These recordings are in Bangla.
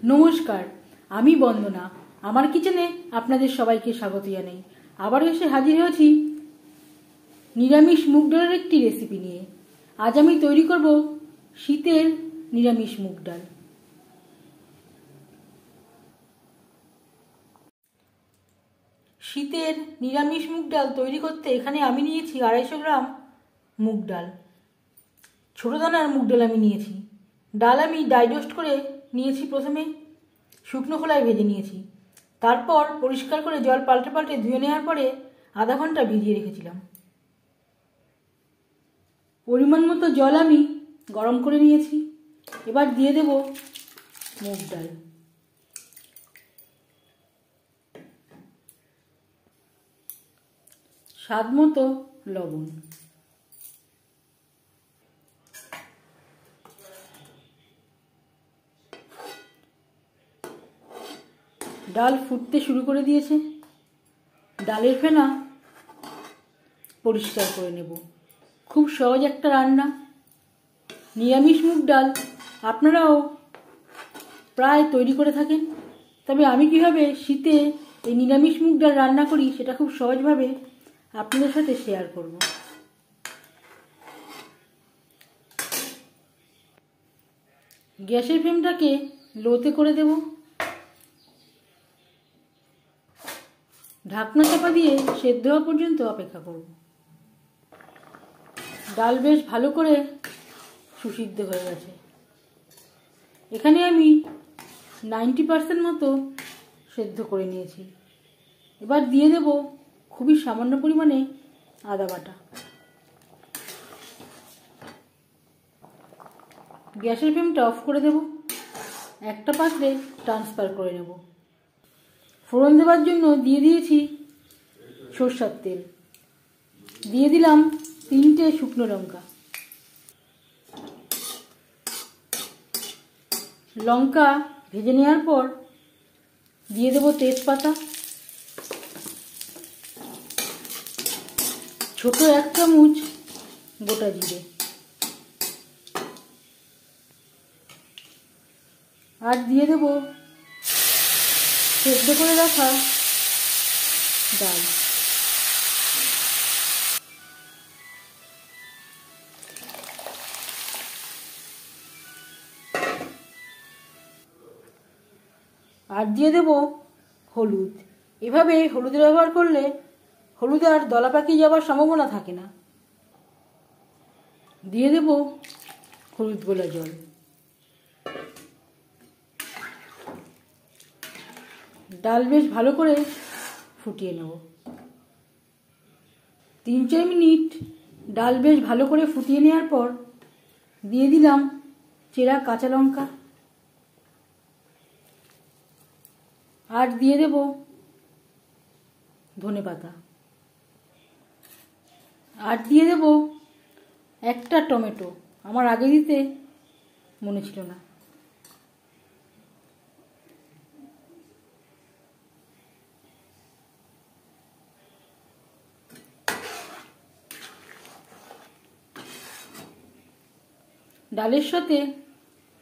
নমস্কার, আমি বন্দনা। আমার কিচেনে আপনাদের সবাইকে স্বাগত জানাই। আবার এসে হাজির হয়েছি নিরামিষ মুগ ডালের একটি রেসিপি নিয়ে। আজ আমি তৈরি করব শীতের নিরামিষ মুগ ডাল। শীতের নিরামিষ মুগ ডাল তৈরি করতে এখানে আমি নিয়েছি 250 গ্রাম মুগ ডাল। ছোট দানার মুগ ডাল আমি নিয়েছি। ডাল আমি ডাইজেস্ট করে নিয়েছি। প্রথমে শুকনো খোলায় ভেজে নিয়েছি, তারপর পরিষ্কার করে জল পাল্টে পাল্টে ধুয়ে নেওয়ার পরে আধা ঘন্টা ভিজিয়ে রেখেছিলাম। পরিমাণ মতো জল আমি গরম করে নিয়েছি। এবার দিয়ে দেব মুগ ডাল। স্বাদ মতো লবণ। ডাল ফুটতে শুরু করে দিয়েছে। ডালের ফেনা পরিষ্কার করে নেব। খুব সহজ একটা রান্না, নিরামিষ মুগ ডাল। আপনারাও প্রায় তৈরি করে থাকেন, তবে আমি কিভাবে শীতে এই নিরামিষ মুগ ডাল রান্না করি সেটা খুব সহজভাবে আপনাদের সাথে শেয়ার করব। গ্যাসের ফ্লেমটাকে লোতে করে দেব। ঢাকনা চাপা দিয়ে সেদ্ধ হওয়া পর্যন্ত অপেক্ষা করব। ডাল বেশ ভালো করে সুসিদ্ধ হয়ে গেছে। এখানে আমি 90% মতো সেদ্ধ করে নিয়েছি। এবার দিয়ে দেব খুবই সামান্য পরিমাণে আদা বাটা। গ্যাসের ফ্লেমটা অফ করে দেব। একটা পাত্রে ট্রান্সফার করে নেব। ফোড়ন দেওয়ার জন্য দিয়ে দিয়েছি সরষের তেল। দিয়ে দিলাম 3টে শুকনো লঙ্কা। লঙ্কা ভেজে নেওয়ার পর দিয়ে দেব তেজপাতা, ছোট 1 চামচ গোটা জিরে, আর দিয়ে দেব সেদ্ধ করে রাখা ডাল। আর দিয়ে দেব হলুদ। এভাবে হলুদ ব্যবহার করলে হলুদ আর দলা পাকিয়ে যাওয়ার সম্ভাবনা থাকে না। দিয়ে দেব হলুদ গোলা জল। ডাল বেশ ভালো করে ফুটিয়ে নেব। 3-4 মিনিট ডাল বেশ ভালো করে ফুটিয়ে নেওয়ার পর দিয়ে দিলাম চেরা কাঁচা লঙ্কা, আর দিয়ে দেব ধনেপাতা, আর দিয়ে দেব একটা টমেটো। আমার আগে দিতে মনে ছিল না। ডালের সাথে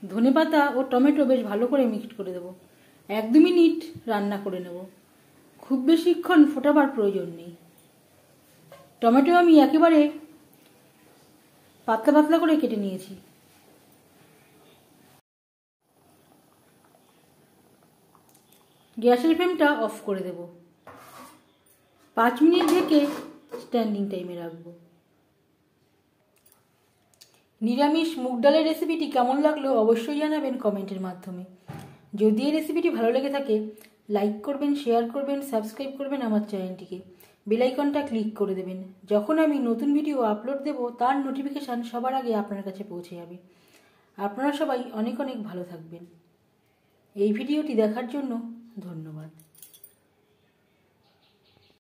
ধনেপাতা ও টমেটো বেশ ভালো করে মিক্সড করে দেব। 1-2 মিনিট রান্না করে নেব। খুব বেশিক্ষণ ফোটাবার প্রয়োজন নেই। টমেটো আমি একেবারে পাতলা পাতলা করে কেটে নিয়েছি। গ্যাসের ফ্লেমটা অফ করে দেব। 5 মিনিট ঢেকে স্ট্যান্ডিং টাইমে রাখবো। নিরামিষ মুগ ডালের রেসিপিটি কেমন লাগলো অবশ্যই জানাবেন কমেন্টের মাধ্যমে। যদি এই রেসিপিটি ভালো লেগে থাকে লাইক করবেন, শেয়ার করবেন, সাবস্ক্রাইব করবেন আমার চ্যানেলটিকে। বেল আইকনটা ক্লিক করে দেবেন। যখন আমি নতুন ভিডিও আপলোড দেব তার নোটিফিকেশান সবার আগে আপনার কাছে পৌঁছে যাবে। আপনারা সবাই অনেক অনেক ভালো থাকবেন। এই ভিডিওটি দেখার জন্য ধন্যবাদ।